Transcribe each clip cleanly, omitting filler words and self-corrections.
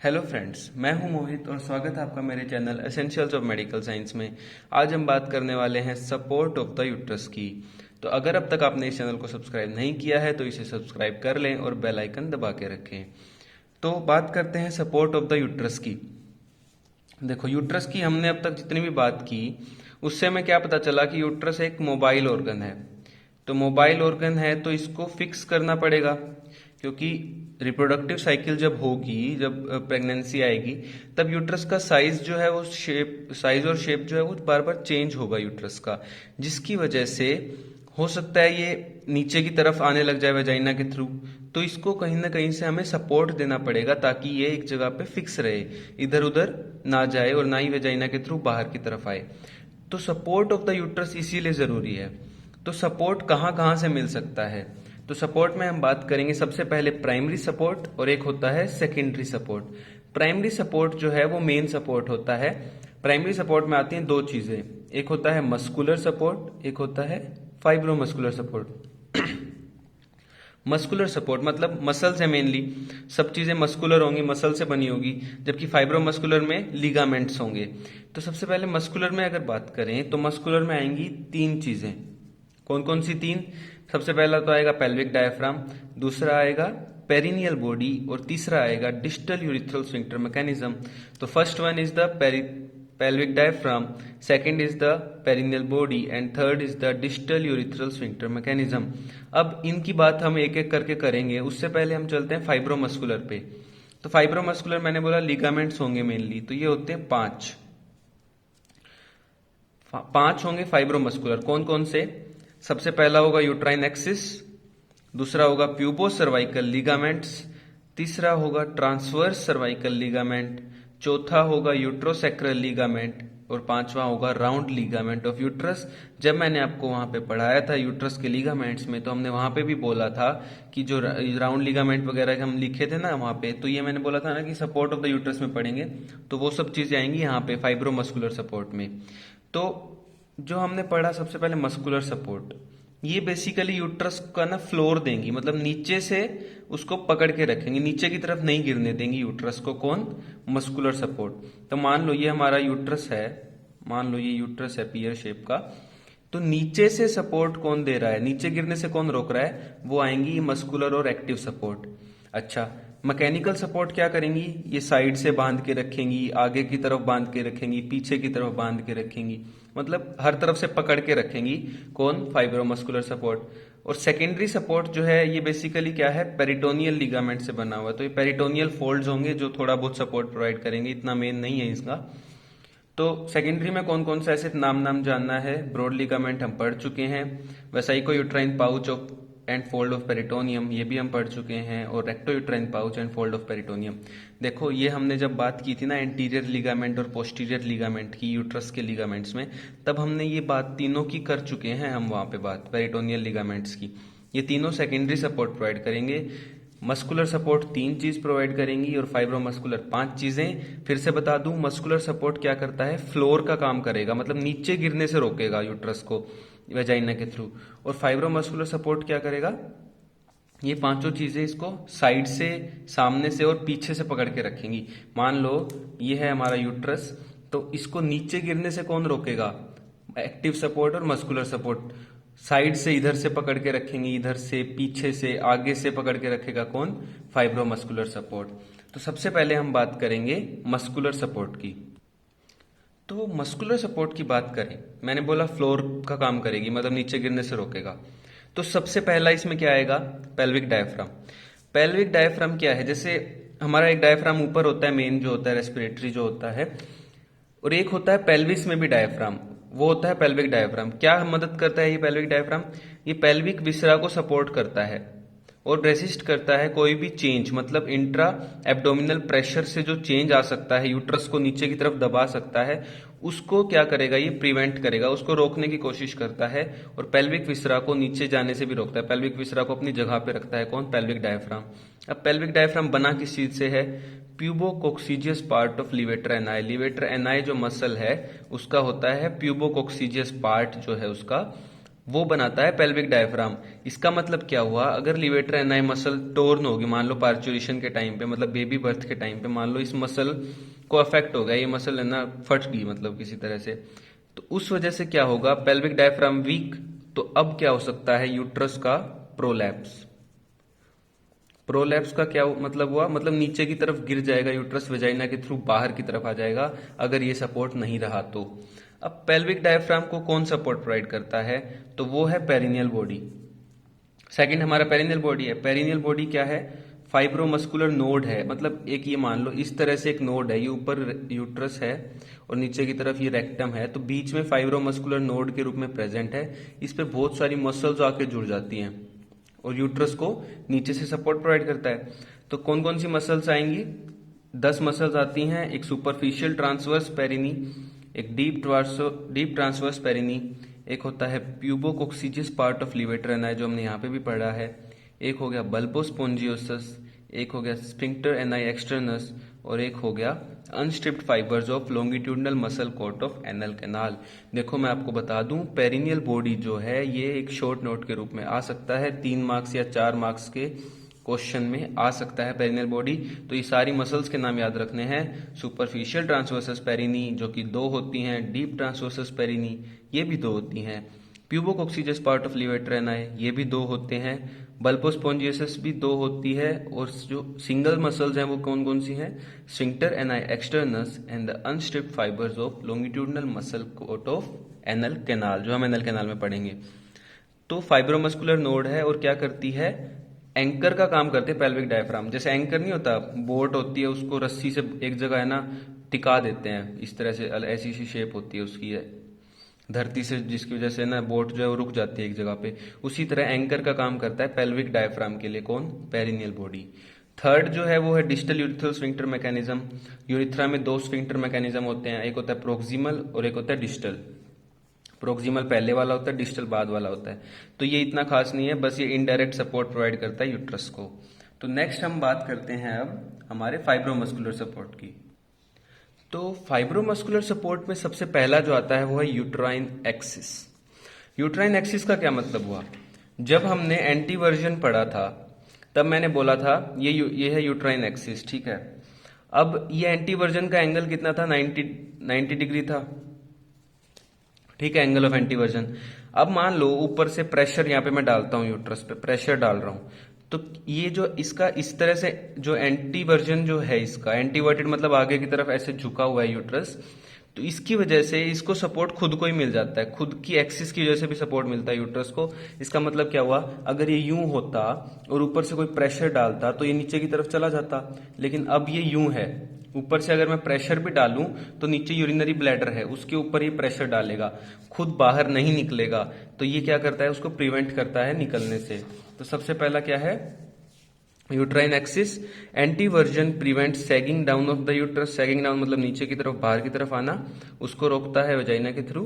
Hello friends, मैं हूं मोहित और स्वागत है आपका मेरे channel essentials of medical science में। आज हम बात करने वाले हैं सपोर्ट ऑफ द यूट्रस की। तो अगर अब तक आपने इस चैनल को सब्सक्राइब नहीं किया है तो इसे सब्सक्राइब कर लें और बेल आइकन दबा के रखें। तो बात करते हैं सपोर्ट ऑफ द यूट्रस की। देखो, यूट्रस की हमने अब तक जितनी भी बात की उससे हमें क्या पता चला कि यूट्रस एक मोबाइल ऑर्गन है। तो मोबाइल ऑर्गन है तो इसको फिक्स करना पड़ेगा, क्योंकि रिप्रोडक्टिव साइकिल जब होगी, जब प्रेगनेंसी आएगी, तब यूट्रस का साइज जो है वो साइज और शेप जो है वो बार बार चेंज होगा यूट्रस का, जिसकी वजह से हो सकता है ये नीचे की तरफ आने लग जाए वेजाइना के थ्रू। तो इसको कहीं ना कहीं से हमें सपोर्ट देना पड़ेगा ताकि ये एक जगह पे फिक्स रहे, इधर उधर ना जाए और ना ही वेजाइना के थ्रू बाहर की तरफ आए। तो सपोर्ट ऑफ द यूट्रस इसीलिए जरूरी है। तो सपोर्ट कहाँ कहाँ से मिल सकता है? तो सपोर्ट में हम बात करेंगे सबसे पहले प्राइमरी सपोर्ट और एक होता है सेकेंडरी सपोर्ट। प्राइमरी सपोर्ट जो है वो मेन सपोर्ट होता है। प्राइमरी सपोर्ट में आती हैं दो चीजें, एक होता है मस्कुलर सपोर्ट, एक होता है फाइब्रोमस्कुलर सपोर्ट। मस्कुलर सपोर्ट मतलब मसल से, मेनली सब चीजें मस्कुलर होंगी, मसल से बनी होगी, जबकि फाइब्रोमस्कुलर में लिगामेंट्स होंगे। तो सबसे पहले मस्कुलर में अगर बात करें तो मस्कुलर में आएंगी तीन चीजें। कौन कौन सी तीन? सबसे पहला तो आएगा पेल्विक डायफ्राम, दूसरा आएगा पेरिनियल बॉडी और तीसरा आएगा डिस्टल यूरिथ्रल स्फिंक्टर मैकेनिज्म। तो first one is the pelvic diaphragm, second is the perineal body and third is the distal urethral sphincter mechanism। अब इनकी बात हम एक एक करके करेंगे, उससे पहले हम चलते हैं फाइब्रोमस्कुलर पे। तो फाइब्रोमस्कुलर मैंने बोला लिगामेंट्स होंगे मेनली, तो ये होते हैं पांच होंगे फाइब्रोमस्कुलर। कौन कौन से? सबसे पहला होगा यूट्राइन एक्सिस, दूसरा होगा प्यूबो सर्वाइकल लिगामेंट्स, तीसरा होगा ट्रांसवर्स सर्वाइकल लिगामेंट, चौथा होगा यूट्रोसेक्रल लिगामेंट और पांचवा होगा राउंड लिगामेंट ऑफ यूट्रस। जब मैंने आपको वहां पे पढ़ाया था यूट्रस के लिगामेंट्स में, तो हमने वहां पे भी बोला था कि जो राउंड लिगामेंट वगैरह हम लिखे थे ना वहां पे, तो ये मैंने बोला था ना कि सपोर्ट ऑफ द यूट्रस में पढ़ेंगे, तो वो सब चीजें आएंगी यहाँ पे फाइब्रोमस्कुलर सपोर्ट में। तो जो हमने पढ़ा सबसे पहले मस्कुलर सपोर्ट, ये बेसिकली यूट्रस का ना फ्लोर देंगी, मतलब नीचे से उसको पकड़ के रखेंगे, नीचे की तरफ नहीं गिरने देंगी यूट्रस को। कौन? Muscular support. तो मान लो ये हमारा यूट्रस है, मान लो ये यूट्रस है पियर शेप का, तो नीचे से सपोर्ट कौन दे रहा है, नीचे गिरने से कौन रोक रहा है? वो आएंगी मस्कुलर और एक्टिव सपोर्ट। अच्छा, मैकेनिकल सपोर्ट क्या करेंगी? ये साइड से बांध के रखेंगी, आगे की तरफ बांध के रखेंगी, पीछे की तरफ बांध के रखेंगी, मतलब हर तरफ से पकड़ के रखेंगी। कौन? Fibromuscular support. और सेकेंडरी सपोर्ट जो है ये बेसिकली क्या है? पेरिटोनियल लिगामेंट से बना हुआ है। तो ये पेरिटोनियल फोल्ड्स होंगे जो थोड़ा बहुत सपोर्ट प्रोवाइड करेंगे, इतना मेन नहीं है इसका। तो सेकेंडरी में कौन कौन सा ऐसे नाम जानना है? ब्रॉड लिगामेंट हम पढ़ चुके हैं, vesico uterine pouch of and fold of peritoneum ये भी हम पढ़ चुके हैं, और recto uterine pouch and fold of peritoneum. देखो, ये हमने जब बात की थी ना एंटीरियर लिगामेंट और पोस्टीरियर लिगामेंट की यूट्रस के लिगामेंट्स में, तब हमने ये बात तीनों की कर चुके हैं हम वहां पे बात पेरिटोनियल लिगामेंट्स की। ये तीनों सेकेंडरी सपोर्ट प्रोवाइड करेंगे। मस्कुलर सपोर्ट तीन चीज प्रोवाइड करेंगी और फाइब्रोमस्कुलर पांच चीजें। फिर से बता दूं, मस्कुलर सपोर्ट क्या करता है? फ्लोर का काम करेगा, मतलब नीचे गिरने से रोकेगा यूट्रस को वेजाइना के थ्रू। और फाइब्रोमस्कुलर सपोर्ट क्या करेगा? ये पांचों चीजें इसको साइड से, सामने से और पीछे से पकड़ के रखेंगी। मान लो ये है हमारा यूट्रस, तो इसको नीचे गिरने से कौन रोकेगा? एक्टिव सपोर्ट और मस्कुलर सपोर्ट। साइड से इधर से पकड़ के रखेंगी, इधर से, पीछे से, आगे से पकड़ के रखेगा कौन? Fibromuscular support. तो सबसे पहले हम बात करेंगे मस्कुलर सपोर्ट की। तो मस्कुलर सपोर्ट की बात करें, मैंने बोला फ्लोर का काम करेगी, मतलब नीचे गिरने से रोकेगा। तो सबसे पहला इसमें क्या आएगा? Pelvic diaphragm. पेल्विक डायफ्राम क्या है? जैसे हमारा एक डायफ्राम ऊपर होता है, मेन जो होता है रेस्पिरेटरी जो होता है, और एक होता है पेल्विस में भी डायफ्राम, वो होता है पेल्विक डायफ्राम। क्या मदद करता है ये पेल्विक डायफ्राम? ये पेल्विक विसरा को सपोर्ट करता है और रेसिस्ट करता है कोई भी चेंज, मतलब इंट्रा एब्डोमिनल प्रेशर से जो चेंज आ सकता है, यूट्रस को नीचे की तरफ दबा सकता है, उसको क्या करेगा? ये प्रिवेंट करेगा, उसको रोकने की कोशिश करता है और पेल्विक विसरा को नीचे जाने से भी रोकता है। पेल्विक विसरा को अपनी जगह पे रखता है कौन? Pelvic diaphragm. अब पेल्विक डायफ्राम बना किस चीज से है? Pubococcygeus part of levator ani. Levator ani जो मसल है उसका होता है प्यूबोकोक्सीजियस पार्ट जो है उसका वो बनाता है पेल्विक डायफ्राम। इसका मतलब क्या हुआ, अगर लिवेटर एनाई मसल टोर्न होगी, मान लो पार्चुरेशन के टाइम पे, मतलब बेबी बर्थ के टाइम पे, मान लो इस मसल को अफेक्ट हो गया, ये मसल है ना फट गई मतलब किसी तरह से, तो उस वजह से क्या होगा, पेल्विक डायफ्राम वीक, तो अब क्या हो सकता है, यूट्रस का प्रोलैप्स। प्रोलैप्स का क्या मतलब हुआ, मतलब नीचे की तरफ गिर जाएगा यूट्रस, वेजाइना के थ्रू बाहर की तरफ आ जाएगा अगर ये सपोर्ट नहीं रहा तो। अब पेल्विक डायफ्राम को कौन सपोर्ट प्रोवाइड करता है, तो वो है पेरिनियल बॉडी। सेकंड हमारा पेरिनियल बॉडी है। पेरिनियल बॉडी क्या है, फाइब्रोमस्कुलर नोड है, मतलब एक ये मान लो इस तरह से एक नोड है, ये ऊपर यूट्रस है और नीचे की तरफ ये रेक्टम है, तो बीच में फाइब्रोमस्कुलर नोड के रूप में प्रेजेंट है। इस पे बहुत सारी मसल्स आके जुड़ जाती हैं और यूट्रस को नीचे से सपोर्ट प्रोवाइड करता है। तो कौन कौन सी मसल्स आएंगी, 10 मसल्स आती हैं। एक सुपरफिशियल ट्रांसवर्स पेरिनी, एक डीप ट्रांसवर्स पेरिनी, एक होता है pubococcygeus part of levator ani जो हमने यहाँ पे भी पढ़ा है, एक हो गया बल्बोस्पोंजियोसस, एक हो गया स्फिंक्टर एनाई एक्सटर्नस, और एक हो गया unstriped fibres of longitudinal muscle coat of anal canal. देखो मैं आपको बता दूं, पेरिनियल बॉडी जो है ये एक शॉर्ट नोट के रूप में आ सकता है, 3 मार्क्स या 4 मार्क्स के क्वेश्चन में आ सकता है पेरिनियल बॉडी। तो ये सारी मसल्स के नाम याद रखने हैं, सुपरफिशियल ट्रांसवर्सस पेरिनी जो कि 2 होती हैं, डीप ट्रांसवर्सस पेरिनी ये भी 2 होती हैं, प्यूबोकोक्सीजियस पार्ट ऑफ लिवेटर एनाई ये भी 2 होते हैं, बल्बोस्पोंजियोसिस भी 2 होती है, और जो सिंगल मसल्स हैं वो कौन कौन सी हैं, sphincter ani externus and the unstriped fibres of longitudinal muscle coat of anal canal, जो हम एनल कैनाल में पढ़ेंगे। तो फाइब्रोमस्कुलर नोड है और क्या करती है, एंकर का काम करते हैं पेल्विक डायफ्राम। जैसे एंकर नहीं होता, बोट होती है उसको रस्सी से एक जगह है ना टिका देते हैं, इस तरह से ऐसी सी शेप होती है उसकी है धरती से, जिसकी वजह से ना बोट जो है वो रुक जाती है एक जगह पे। उसी तरह एंकर का काम करता है पेल्विक डायफ्राम के लिए कौन, पेरिनियल बॉडी। थर्ड जो है वो है distal urethral sphincter mechanism. Urethra में 2 स्फिंक्टर मैकेनिज्म होते हैं, एक होता है प्रोक्सिमल और एक होता है डिस्टल। प्रोक्सिमल पहले वाला होता है, डिस्टल बाद वाला होता है। तो ये इतना खास नहीं है, बस ये इनडायरेक्ट सपोर्ट प्रोवाइड करता है यूट्रस को। तो नेक्स्ट हम बात करते हैं अब हमारे फाइब्रोमस्कुलर सपोर्ट की। तो फाइब्रोमस्कुलर सपोर्ट में सबसे पहला जो आता है वो है यूट्राइन एक्सिस। यूट्राइन एक्सिस का क्या मतलब हुआ, जब हमने एंटी वर्जन पढ़ा था तब मैंने बोला था ये है यूट्राइन एक्सिस, ठीक है। अब ये एंटी वर्जन का एंगल कितना था, 90 डिग्री था, ठीक है, एंगल ऑफ एंटी वर्जन। अब मान लो ऊपर से प्रेशर यहाँ पे मैं डालता हूँ, यूट्रस पे प्रेशर डाल रहा हूँ, तो ये जो इसका इस तरह से जो एंटी वर्जन जो है, इसका एंटीवर्टेड मतलब आगे की तरफ ऐसे झुका हुआ है यूट्रस, तो इसकी वजह से इसको सपोर्ट खुद को ही मिल जाता है, खुद की एक्सिस की वजह से भी सपोर्ट मिलता है यूट्रस को। इसका मतलब क्या हुआ, अगर ये यूं होता और ऊपर से कोई प्रेशर डालता तो ये नीचे की तरफ चला जाता, लेकिन अब ये यूं है, ऊपर से अगर मैं प्रेशर भी डालूं तो नीचे यूरिनरी ब्लैडर है उसके ऊपर ये प्रेशर डालेगा, खुद बाहर नहीं निकलेगा। तो ये क्या करता है, उसको प्रिवेंट करता है निकलने से। तो सबसे पहला क्या है, uterine axis. Anti version prevent sagging down of the uterus, sagging down मतलब नीचे की तरफ बाहर की तरफ आना, उसको रोकता है वजाइना के थ्रू।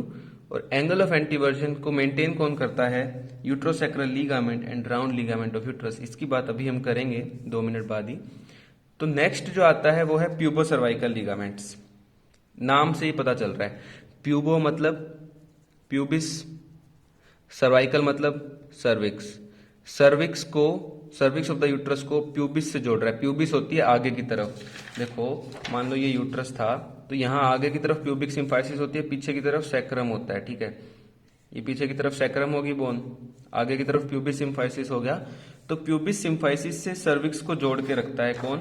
और एंगल ऑफ एंटी वर्जन को मेंटेन कौन करता है, uterosacral ligament and round ligament of uterus. इसकी बात अभी हम करेंगे 2 मिनट बाद ही। तो नेक्स्ट जो आता है वो है प्यूबो सर्वाइकल लीगामेंट्स। नाम से ही पता चल रहा है, प्यूबो मतलब प्यूबिस, सर्वाइकल मतलब cervix, cervix of the uterus को प्यूबिस से जोड़ रहा है। प्यूबिस होती है आगे की तरफ, देखो मान लो ये यूट्रस था तो यहाँ आगे की तरफ प्यूबिक सिम्फाइसिस होती है, पीछे की तरफ सैक्रम होता है, ठीक है। ये पीछे की तरफ सैक्रम होगी बोन, आगे की तरफ प्यूबिस सिम्फाइसिस हो गया। तो प्यूबिस सिम्फाइसिस से सर्विक्स को जोड़ के रखता है कौन,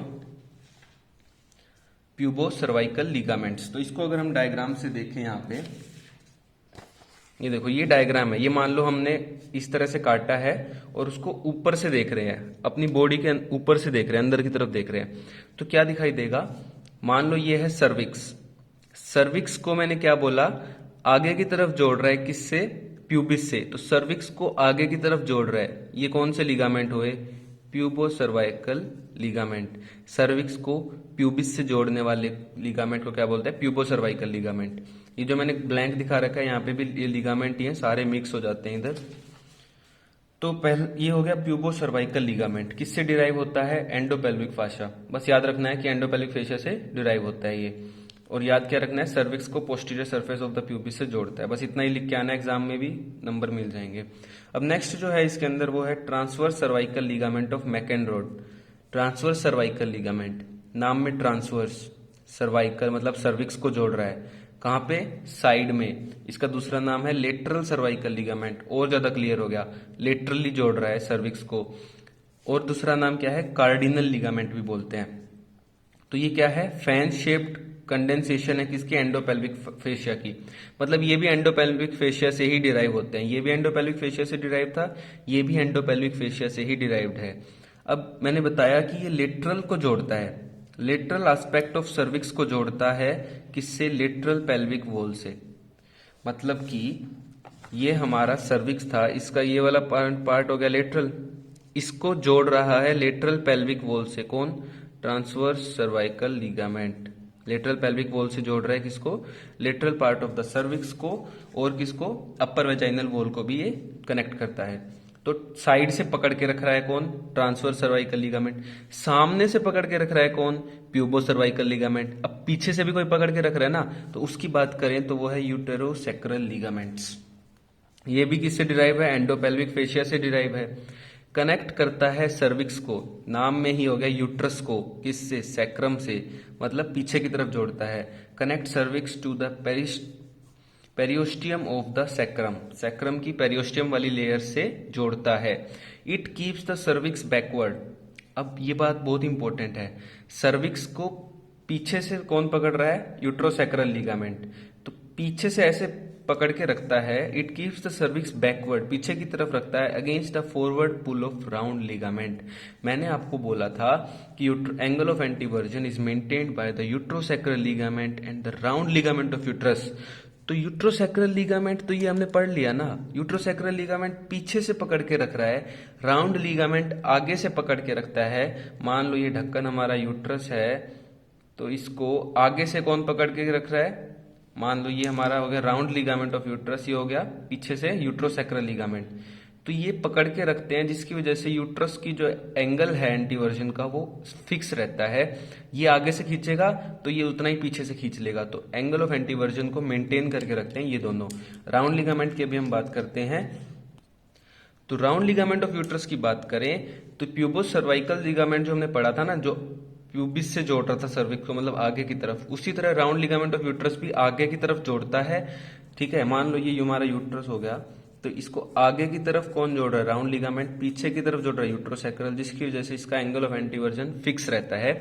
प्यूबो सर्वाइकल लीगामेंट्स। तो इसको अगर हम डायग्राम से देखें यहाँ पे, ये देखो ये डायग्राम है, ये मान लो हमने इस तरह से काटा है और उसको ऊपर से देख रहे हैं, अपनी बॉडी के ऊपर से देख रहे हैं, अंदर की तरफ देख रहे हैं, तो क्या दिखाई देगा, मान लो ये है सर्विक्स। सर्विक्स को मैंने क्या बोला, आगे की तरफ जोड़ रहा है, किससे, प्यूबिस से। तो सर्विक्स को आगे की तरफ जोड़ रहा है, ये कौन से लिगामेंट हुए, प्यूबो सर्वाइकल लिगामेंट। सर्विक्स को प्यूबिस से जोड़ने वाले लिगामेंट को क्या बोलते हैं, प्यूबो सर्वाइकल लिगामेंट। ये जो मैंने ब्लैंक दिखा रखा है यहाँ पे भी ये लिगामेंट ही है, सारे मिक्स हो जाते हैं इधर। तो पहले ये हो गया प्यूबो सर्वाइकल लिगामेंट, किससे डिराइव होता है, एंडोपेल्विक फाशा। बस याद रखना है कि एंडोपेल्विक फाशा से डिराइव होता है ये। और याद क्या रखना है, सर्विक्स को posterior surface of the pubis से जोड़ता है। बस इतना ही लिख के आना, एग्जाम में भी नंबर मिल जाएंगे। अब नेक्स्ट जो है इसके अंदर वो है transverse cervical ligament of Mackenrodt. Transverse cervical ligament, नाम में ट्रांसवर्स, सर्वाइकल मतलब सर्विक्स को जोड़ रहा है, कहाँ पे, साइड में। इसका दूसरा नाम है लेटरल सर्वाइकल लिगामेंट, और ज्यादा क्लियर हो गया, लेटरली जोड़ रहा है सर्विक्स को। और दूसरा नाम क्या है, कार्डिनल लिगामेंट भी बोलते हैं। तो ये क्या है, फैन शेप्ड कंडेंसेशन है किसकी, एंडोपेल्विक फेशिया की। मतलब ये भी एंडोपेल्विक फेशिया से ही डिराइव होते हैं, ये भी एंडोपेल्विक फेशिया से डिराइव था, ये भी एंडोपेल्विक फेशिया से ही डिराइव्ड है। अब मैंने बताया कि ये लेटरल को जोड़ता है, लेटरल एस्पेक्ट ऑफ सर्विक्स को जोड़ता है किससे, लेटरल पेल्विक वॉल से। मतलब कि ये हमारा सर्विक्स था, इसका ये वाला पार्ट हो गया लेटरल, इसको जोड़ रहा है लेटरल पेल्विक वॉल से, कौन, transverse cervical ligament. Lateral pelvic wall से जोड़ रहा है किसको, lateral part of the cervix को, और किसको, अपर वेजाइनल वॉल को भी ये कनेक्ट करता है। तो साइड से पकड़ के रख रहा है कौन, ट्रांसवर्स सर्वाइकल लिगामेंट। सामने से पकड़ के रख रहा है कौन, प्यूबो सर्वाइकल लिगामेंट। अब पीछे से भी कोई पकड़ के रख रहा है ना, तो उसकी बात करें तो वो है यूटेरोसैक्रल लिगामेंट्स। ये भी किससे डिराइव है, एंडोपेल्विक फेशिया से डिराइव है। कनेक्ट करता है सर्विक्स को, नाम में ही हो गया, यूट्रस को, किससे, सैक्रम से, मतलब पीछे की तरफ जोड़ता है। Connect cervix to the periosteum of the sacrum, sacrum की पेरियोस्टियम वाली लेयर से जोड़ता है। It keeps the cervix backward. अब ये बात बहुत इंपॉर्टेंट है, सर्विक्स को पीछे से कौन पकड़ रहा है, यूट्रोसैक्रल लिगामेंट। तो पीछे से ऐसे पकड़ के रखता है, it keeps the cervix backward, पीछे की तरफ रखता है, against the forward pull of round ligament. मैंने आपको बोला था कि angle of anteversion is maintained by the uterosacral ligament and the round ligament of uterus. तो यूट्रोसैक्रल लिगामेंट तो ये हमने पढ़ लिया ना, यूट्रोसैक्रल लिगामेंट पीछे से पकड़ के रख रहा है, राउंड लिगामेंट आगे से पकड़ के रखता है। मान लो ये ढक्कन हमारा यूट्रस है, तो इसको आगे से कौन पकड़ के रख रहा है, मान लो ये हमारा हो गया राउंड लिगामेंट ऑफ यूट्रस, ये हो गया पीछे से यूट्रोसैक्रल लिगामेंट। तो ये पकड़ के रखते हैं, जिसकी वजह से यूट्रस की जो एंगल है एंटीवर्जन का वो फिक्स रहता है। ये आगे से खींचेगा तो ये उतना ही पीछे से खींच लेगा, तो एंगल ऑफ एंटीवर्जन को मेंटेन करके रखते हैं ये दोनों। राउंड लिगामेंट की अभी हम बात करते हैं। तो राउंड लिगामेंट ऑफ यूट्रस की बात करें तो प्यूबो सर्वाइकल लिगामेंट जो हमने पढ़ा था ना, जो प्यूबिस से जोड़ रहा था सर्विक्स को, मतलब आगे की तरफ, उसी तरह राउंड लिगामेंट ऑफ यूट्रस भी आगे की तरफ जोड़ता है। ठीक है, मान लो ये हमारा यूट्रस हो गया, तो इसको आगे की तरफ कौन जोड़ रहा है, राउंड लिगामेंट, पीछे की तरफ जोड़ रहा है यूट्रोसैक्रल, जिसकी वजह से इसका एंगल ऑफ एंटीवर्जन फिक्स रहता है,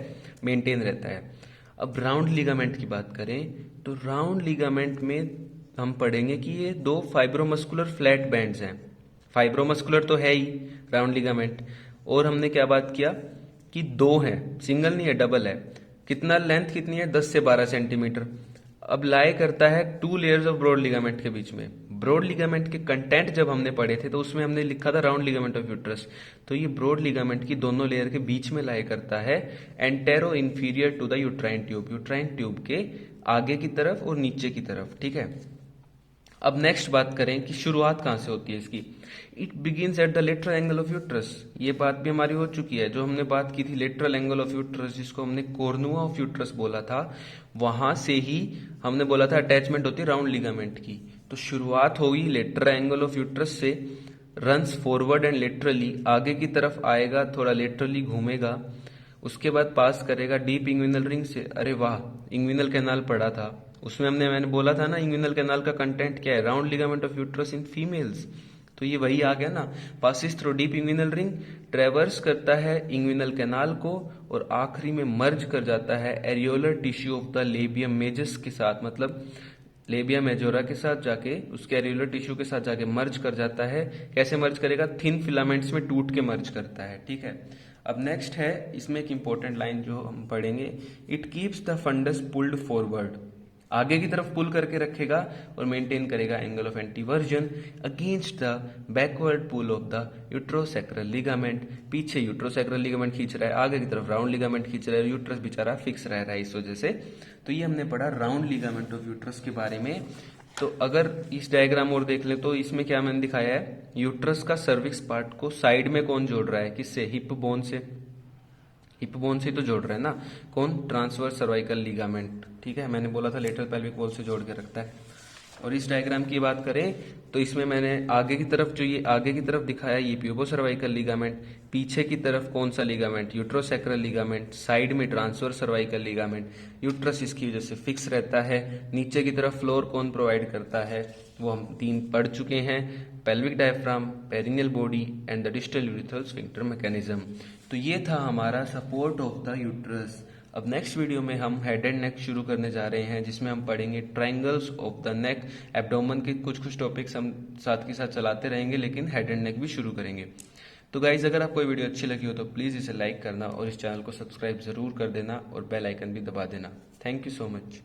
मेंटेन रहता है। अब राउंड लिगामेंट की बात करें तो राउंड लिगामेंट में हम पढ़ेंगे कि ये दो फाइब्रोमस्कुलर फ्लैट बैंड्स हैं। फाइब्रोमस्कुलर तो है ही राउंड लिगामेंट, और हमने क्या बात किया कि दो है, सिंगल नहीं है, डबल है। कितना लेंथ कितनी है, 10 से 12 सेंटीमीटर। अब लाई करता है 2 लेयर्स ऑफ ब्रॉड लिगामेंट के बीच में। ब्रॉड लिगामेंट के कंटेंट जब हमने पढ़े थे तो उसमें हमने लिखा था राउंड लिगामेंट ऑफ यूट्रस, तो ये ब्रॉड लिगामेंट की दोनों लेयर के बीच में लाई करता है, antero inferior to the uterine tube, uterine tube के आगे की तरफ और नीचे की तरफ। ठीक है, अब नेक्स्ट बात करें कि शुरुआत कहां से होती है इसकी। It begins at the lateral angle of uterus, ये बात भी हमारी हो चुकी है, जो हमने बात की थी लेटरल एंगल ऑफ यूट्रस, जिसको हमने कोर्नुआ ऑफ यूट्रस बोला था, वहां से ही हमने बोला था अटैचमेंट होती है राउंड लिगामेंट की। तो शुरुआत होगी लेटरल एंगल ऑफ यूट्रस से, रन्स फॉरवर्ड एंड लेटरली, आगे की तरफ आएगा, थोड़ा लेटरली घूमेगा, उसके बाद पास करेगा डीप इंग्विनल रिंग से। अरे वाह, इंग्विनल कैनाल पढ़ा था, उसमें मैंने बोला था ना इंग्विनल कैनाल का कंटेंट क्या है, round ligament of uterus in females, तो ये वही आ गया ना। Passes through deep inguinal ring, ट्रेवर्स करता है इंग्विनल कैनाल को, और आखिरी में मर्ज कर जाता है areolar tissue of the labium majus के साथ, मतलब लेबिया मेजोरा के साथ जाके, उसके एरियोलर टिश्यू के साथ जाके मर्ज कर जाता है। कैसे मर्ज करेगा, थिन फिलामेंट्स में टूट के मर्ज करता है। ठीक है, अब नेक्स्ट है, इसमें एक इंपॉर्टेंट लाइन जो हम पढ़ेंगे, it keeps the fundus pulled forward, आगे की तरफ पुल करके रखेगा और मेंटेन करेगा angle of anteversion against the backward pull of the uterosacral ligament. पीछे यूट्रोसैक्रल लिगामेंट खींच रहा है, आगे की तरफ राउंड लिगामेंट खींच रहा है, यूट्रस बेचारा फिक्स रह रहा है इस वजह से। तो ये हमने पढ़ा राउंड लिगामेंट ऑफ यूट्रस के बारे में। तो अगर इस डायग्राम और देख ले तो इसमें क्या मैंने दिखाया है, यूट्रस का सर्विक्स पार्ट को साइड में कौन जोड़ रहा है, किससे, हिप बोन से। हिप बोन से ही तो जोड़ रहे हैं ना। कौन? Transverse cervical ligament. ठीक है, मैंने बोला था लेटरल पेल्विक वॉल से जोड़ के रखता है। और इस डायग्राम की बात करें तो इसमें मैंने आगे की तरफ जो ये आगे की तरफ दिखाया ये प्यूबो सर्वाइकल लिगामेंट, पीछे की तरफ कौन सा लिगामेंट? यूट्रोसैक्रल लिगामेंट, साइड में ट्रांसवर्स सर्वाइकल लिगामेंट। यूट्रस इसकी वजह से फिक्स रहता है। नीचे की तरफ फ्लोर कौन प्रोवाइड करता है? वो हम 3 पढ़ चुके हैं, pelvic diaphragm, perineal body and the distal urethral sphincter mechanism. तो ये था हमारा सपोर्ट ऑफ द यूट्रस। अब नेक्स्ट वीडियो में हम हेड एंड नेक शुरू करने जा रहे हैं, जिसमें हम पढ़ेंगे triangles of the neck. Abdomen के कुछ टॉपिक्स हम साथ के साथ चलाते रहेंगे, लेकिन हेड एंड नेक भी शुरू करेंगे। तो गाइज, अगर आपको ये वीडियो अच्छी लगी हो तो प्लीज़ इसे लाइक करना और इस चैनल को सब्सक्राइब जरूर कर देना और बेल आइकन भी दबा देना। Thank you so much.